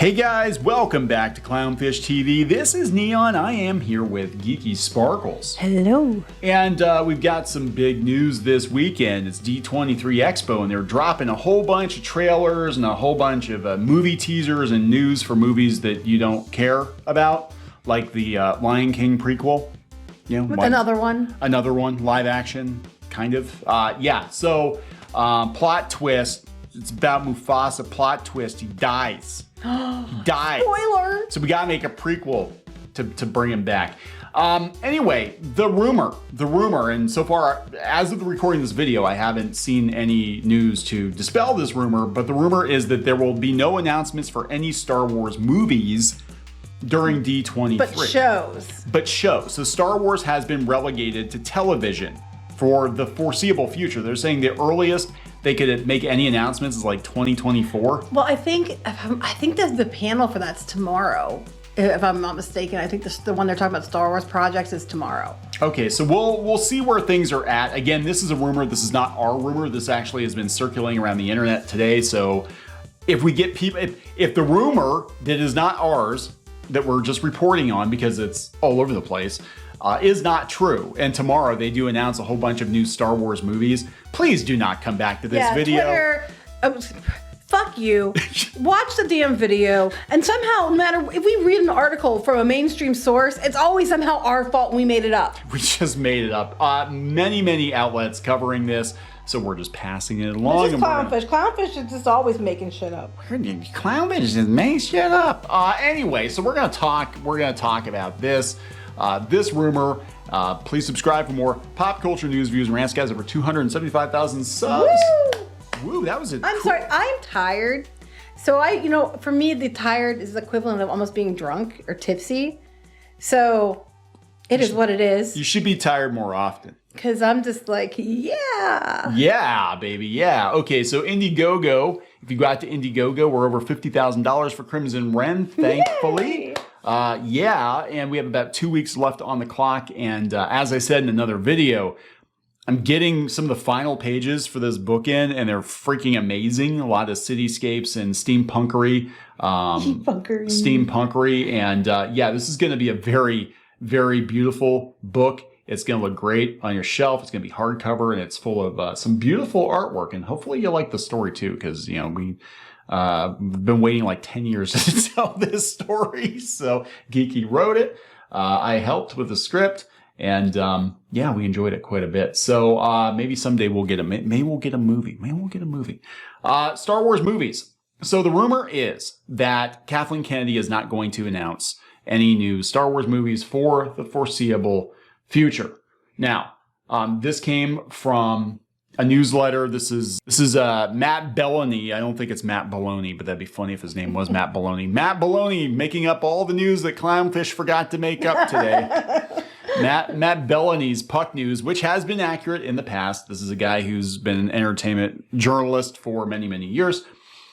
Hey guys, welcome back to Clownfish TV. This is Neon. I am here with Geeky Sparkles. Hello. And we've got some big news this weekend. It's D23 Expo, and they're dropping a whole bunch of trailers and a whole bunch of movie teasers and news for movies that you don't care about, like the Lion King prequel. You know, Another one, live action, kind of. Plot twist. It's about Mufasa. Plot twist. He dies. He dies. Spoiler! So we gotta make a prequel to bring him back. Anyway, the rumor, and so far, as of the recording of this video, I haven't seen any news to dispel this rumor, but the rumor is that there will be no announcements for any Star Wars movies during D23. But shows. So Star Wars has been relegated to television for the foreseeable future. They're saying the earliest they could make any announcements is like 2024. Well, I think that the panel for that's tomorrow, if I'm not mistaken. I think the one they're talking about Star Wars projects is tomorrow. Okay, so we'll see where things are at. Again, this is a rumor. This is not our rumor. This actually has been circulating around the internet today. So if we get people, if the rumor that is not ours, that we're just reporting on because it's all over the place, is not true, and tomorrow they do announce a whole bunch of new Star Wars movies, please do not come back to this video. Twitter, fuck you. Watch the damn video, and somehow, no matter if we read an article from a mainstream source, it's always somehow our fault and we made it up. We just made it up. Many outlets covering this, so we're just passing it along. This is Clownfish. Clownfish is just always making shit up. Clownfish is just making shit up. Anyway, so we're gonna talk about this. This rumor. Please subscribe for more pop culture news, views, and rants. Guys, over 275,000 subs. Woo, that was it. I'm sorry, I'm tired. So for me, the tired is the equivalent of almost being drunk or tipsy. So it is what it is. You should be tired more often. Because I'm just like, yeah. Yeah, baby, yeah. Okay, so Indiegogo. If you go out to Indiegogo, we're over $50,000 for Crimson Wren, thankfully. Yay! And we have about 2 weeks left on the clock. And as I said in another video, I'm getting some of the final pages for this book in, and they're freaking amazing. A lot of cityscapes and steampunkery. And this is going to be a very, very beautiful book. It's going to look great on your shelf. It's going to be hardcover, and it's full of some beautiful artwork. And hopefully you like the story too, because we've been waiting like 10 years to tell this story. So Geeky wrote it. I helped with the script, and we enjoyed it quite a bit. So maybe someday we'll get a movie. Star Wars movies. So the rumor is that Kathleen Kennedy is not going to announce any new Star Wars movies for the foreseeable future. Now, this came from a newsletter. This is Matt Belloni. I don't think it's Matt Baloney, but that'd be funny if his name was Matt Baloney. Matt Baloney making up all the news that Clownfish forgot to make up today. Matt Belloni's Puck News, which has been accurate in the past. This is a guy who's been an entertainment journalist for many, many years.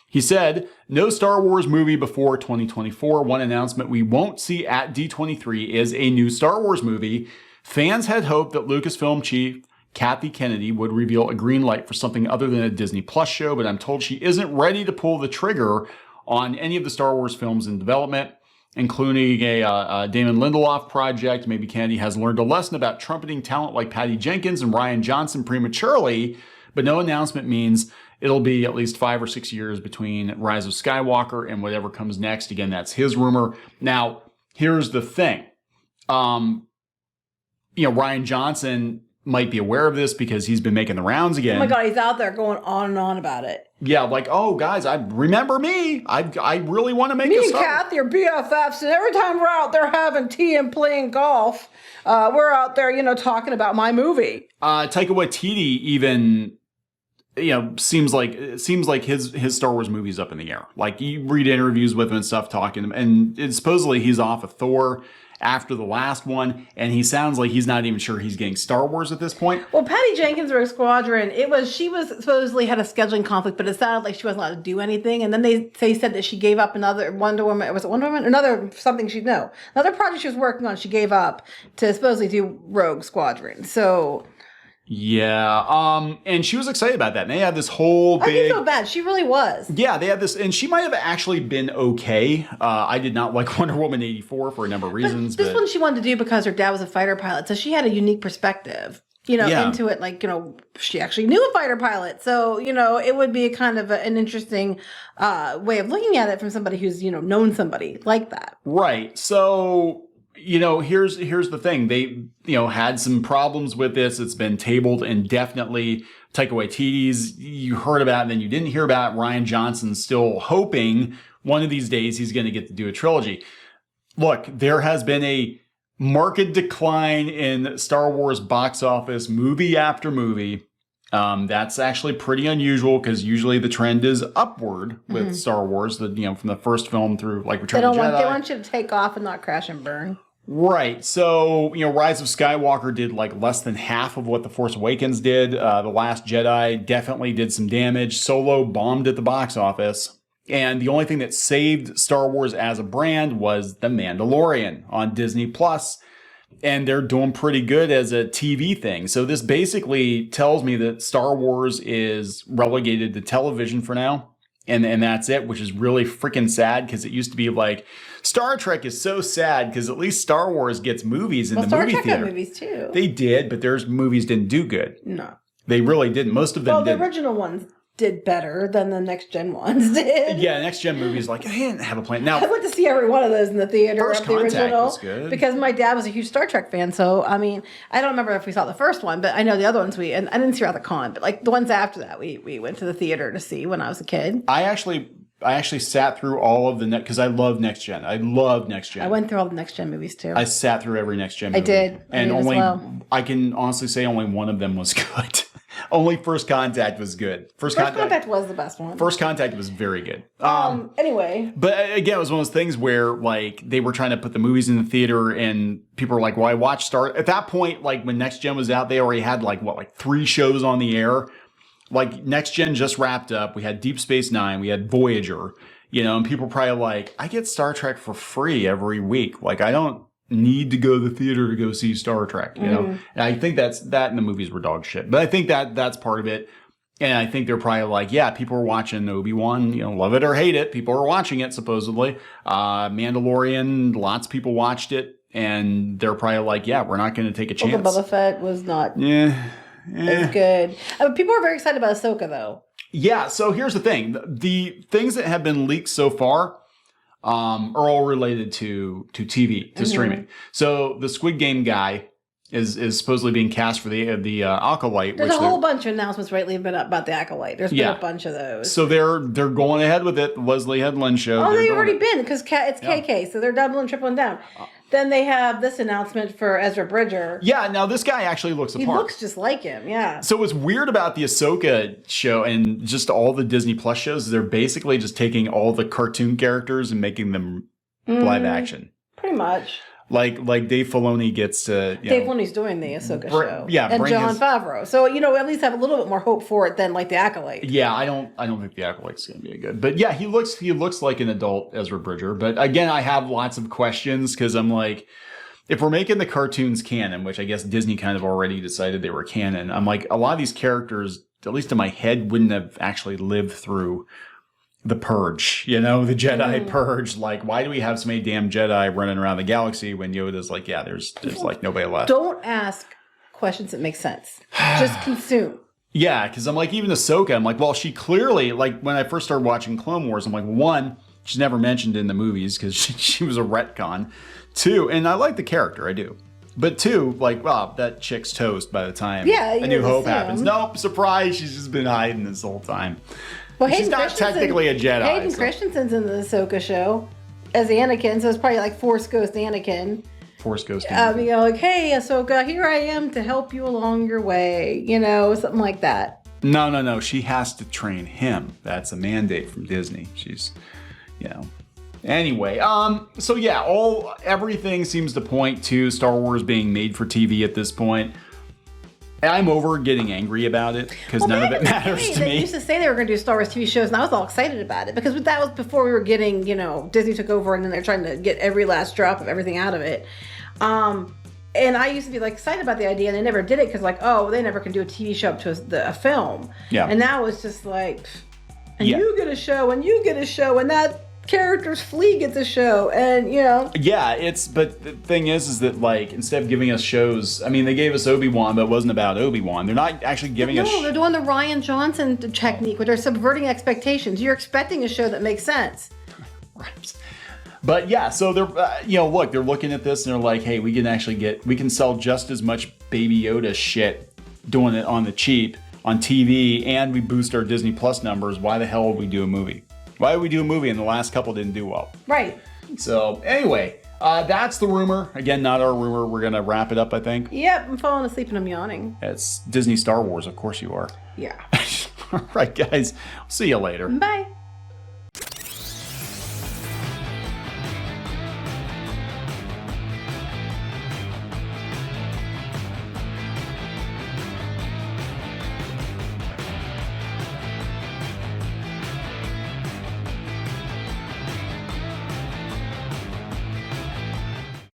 He said, no Star Wars movie before 2024. One announcement we won't see at D23 is a new Star Wars movie. Fans had hoped that Lucasfilm chief Kathy Kennedy would reveal a green light for something other than a Disney Plus show, but I'm told she isn't ready to pull the trigger on any of the Star Wars films in development, including a Damon Lindelof project. Maybe Kennedy has learned a lesson about trumpeting talent like Patty Jenkins and Rian Johnson prematurely, but no announcement means it'll be at least 5 or 6 years between Rise of Skywalker and whatever comes next. Again, that's his rumor. Now, here's the thing. Rian Johnson might be aware of this because he's been making the rounds again. Oh my God, he's out there going on and on about it. Yeah, like, oh, guys, I remember me. I really want to make me a and Kathy are BFFs, and every time we're out there having tea and playing golf, we're out there, talking about my movie. Taika Waititi even, seems like his Star Wars movie's up in the air. Like, you read interviews with him and stuff, talking, and supposedly he's off of Thor after the last one, and he sounds like he's not even sure he's getting Star Wars at this point. Well, Patty Jenkins' Rogue Squadron, she was supposedly had a scheduling conflict, but it sounded like she wasn't allowed to do anything. And then they said that she gave up another Wonder Woman. Was it Wonder Woman? Another project she was working on. She gave up to supposedly do Rogue Squadron. So Yeah. And she was excited about that. And they had this whole big. I didn't feel bad. She really was. Yeah, they had this, and she might have actually been okay. I did not like Wonder Woman 84 for a number of reasons. This one she wanted to do because her dad was a fighter pilot, so she had a unique perspective, into it. Like, she actually knew a fighter pilot, so it would be kind of an interesting way of looking at it from somebody who's known somebody like that. Right. So. Here's the thing. They, had some problems with this. It's been tabled indefinitely. Taika Waititi's, you heard about it, and then you didn't hear about it. Rian Johnson's still hoping one of these days he's going to get to do a trilogy. Look, there has been a marked decline in Star Wars box office, movie after movie. That's actually pretty unusual because usually the trend is upward with Star Wars. From the first film through like Return of the Jedi. They want you to take off and not crash and burn. Right. So, Rise of Skywalker did like less than half of what The Force Awakens did. The Last Jedi definitely did some damage. Solo bombed at the box office. And the only thing that saved Star Wars as a brand was The Mandalorian on Disney Plus. And they're doing pretty good as a TV thing. So this basically tells me that Star Wars is relegated to television for now. And that's it, which is really freaking sad because it used to be like Star Trek is so sad because at least Star Wars gets movies in the movie theater. Star Trek had movies too. They did, but their movies didn't do good. No. They really didn't. Most of them did. The original ones did better than the next gen ones did. Yeah, next gen movies like I didn't have a plan. Now I went to see every one of those in the theater. First the Contact original was good. because my dad was a huge Star Trek fan. So I mean, I don't remember if we saw the first one, but I know the other ones and I didn't see her at the con, but like the ones after that we went to the theater to see when I was a kid. I actually sat through all of the because I love Next Gen. I love Next Gen. I went through all the Next Gen movies too. I sat through every Next Gen movie. I did. And I can honestly say only one of them was good. Only First Contact was good. First Contact was the best one. First Contact was very good. Anyway. But again, it was one of those things where like they were trying to put the movies in the theater and people were like, well, I watched Star. At that point, like when Next Gen was out, they already had like 3 shows on the air. Like Next Gen just wrapped up. We had Deep Space Nine. We had Voyager. And people are probably like, I get Star Trek for free every week. Like I don't need to go to the theater to go see Star Trek, And I think that and the movies were dog shit. But I think that's part of it. And I think they're probably like, yeah, people are watching Obi-Wan, love it or hate it. People are watching it, supposedly. Mandalorian, lots of people watched it. And they're probably like, yeah, we're not going to take a chance. Boba Fett was not as good. People are very excited about Ahsoka, though. Yeah, so here's the thing. The things that have been leaked so far are all related to TV, to streaming. So the Squid Game guy is supposedly being cast for the Acolyte. There's a whole bunch of announcements lately been about the Acolyte. There's been a bunch of those. So they're going ahead with it. The Leslie Headland show. Oh, they've already been because it's KK, so they're doubling, tripling down. Then they have this announcement for Ezra Bridger. Yeah, now this guy actually looks apart. He looks just like him, yeah. So what's weird about the Ahsoka show and just all the Disney Plus shows is they're basically just taking all the cartoon characters and making them live action. Pretty much. Like Dave Filoni gets to... Dave Filoni's doing the Ahsoka show. Yeah, and Jon Favreau. So, at least have a little bit more hope for it than like the Acolyte. Yeah, I don't think the Acolyte's going to be good. But yeah, he looks like an adult Ezra Bridger. But again, I have lots of questions because I'm like, if we're making the cartoons canon, which I guess Disney kind of already decided they were canon, I'm like, a lot of these characters, at least in my head, wouldn't have actually lived through the Purge, the Jedi Purge. Like, why do we have so many damn Jedi running around the galaxy when Yoda's like, yeah, there's like nobody left? Don't ask questions that make sense. Just consume. Yeah, because I'm like, even Ahsoka, I'm like, well, she clearly, like, when I first started watching Clone Wars, I'm like, 1, she's never mentioned in the movies because she was a retcon. 2, and I like the character, I do. But 2, like, well, that chick's toast by the time A New Hope happens. Nope, surprise, she's just been hiding this whole time. Well, she's not technically a Jedi. Hayden Christensen's in the Ahsoka show as Anakin, so it's probably like Force Ghost Anakin. Force Ghost Anakin. Like, hey, Ahsoka, here I am to help you along your way. Something like that. No. She has to train him. That's a mandate from Disney. She's, Anyway, so yeah, everything seems to point to Star Wars being made for TV at this point. I'm over getting angry about it because none of it matters to me. They used to say they were going to do Star Wars TV shows, and I was all excited about it because that was before we were getting, Disney took over, and then they're trying to get every last drop of everything out of it. And I used to be like excited about the idea, and they never did it because like, oh, they never can do a TV show up to a film. Yeah. And now it's just like, and you get a show, and you get a show, and that character's flea gets a show, and you know. Yeah, but the thing is that like instead of giving us shows, I mean, they gave us Obi-Wan, but it wasn't about Obi-Wan. They're not actually giving us. No, they're doing the Ryan Johnson technique, where they're subverting expectations. You're expecting a show that makes sense. Right. But yeah, so they're, look, they're looking at this and they're like, hey, we can sell just as much Baby Yoda shit doing it on the cheap on TV, and we boost our Disney Plus numbers. Why the hell would we do a movie? Why would we do a movie and the last couple didn't do well? Right. So anyway, that's the rumor. Again, not our rumor. We're going to wrap it up, I think. Yep, I'm falling asleep and I'm yawning. It's Disney Star Wars, of course you are. Yeah. All right, guys. See you later. Bye.